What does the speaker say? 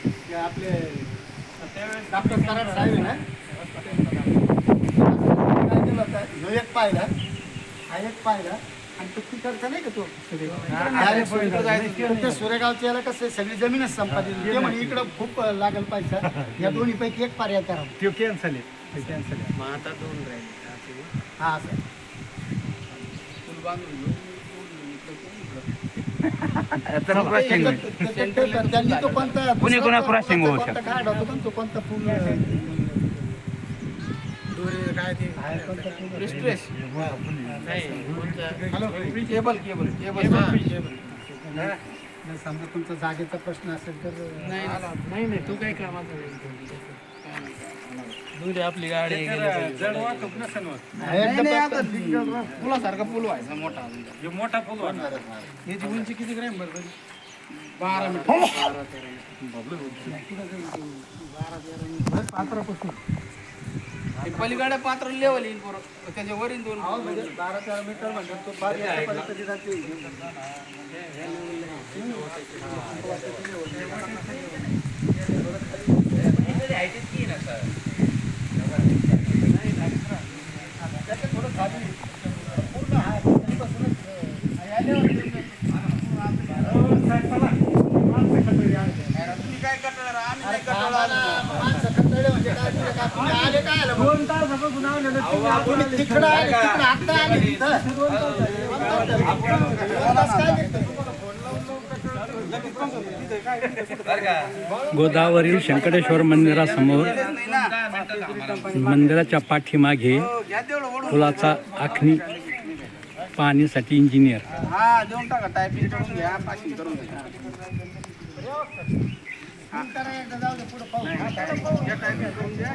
आपले डॉक्टर कराड साहेब आहे ना, काय केलं होतं, ह्यो एक पाहिला, हा एक पाहिला आणि तो तिकडचा नाही का तो ते सुरेगावच्या याला कसं सगळी जमीनच संपादित ते म्हणे इकडं खूप लागल पैसा, या दोन्हीपैकी एक पर्याय करा. तो कॅन्सल आहे, कॅन्सल आहे. मग आता 2 राहिले. हा असं पूल बांधून घेऊ. त्यांनी तो कोणता कुणी कोणा क्रॉसिंग होऊ शकतं. काय होतं तो कोणता पूल दोरे काय ते स्ट्रेस नाही कोणतं केबल केबल समजा तुमचा जागेचा प्रश्न असेल तर नाही तू काय कामाचा दूध आपली गाडी जड वाहतूक नसेल होत. पुलासारखा पूल व्हायचा मोठा हे मोठा पूल होणार. याची उंची किती ग्रॅम बरं 12 मीटर 12-13 पलीकडे पात्र लेवल येईल बरोबर त्याच्या वरील 2 म्हणजे 12-13 मीटर म्हणजे तो फार याच्यापर्यंत जाते. त्याचं थोडं खाली पूर्ण आहे पासूनच तुम्ही काय करणार आम्ही नाही माणसं कंटाळले म्हणजे काय तुम्ही काय तुम्ही आले काय आलं 2 तासापासून आवडलं तुम्ही तिकडं आले तिकडं आता आले इथं. 2 तास काय घेतलं? गोदावरील शंकरेश्वर मंदिरासमोर मंदिराच्या पाठीमागे पुलाचा आखणी पाहण्यासाठी इंजिनियर हा देऊन टाका टायपिंग करून घ्या पासिंग करून घ्या जाऊ दे पुढं पाहू. टायपिंग करून द्या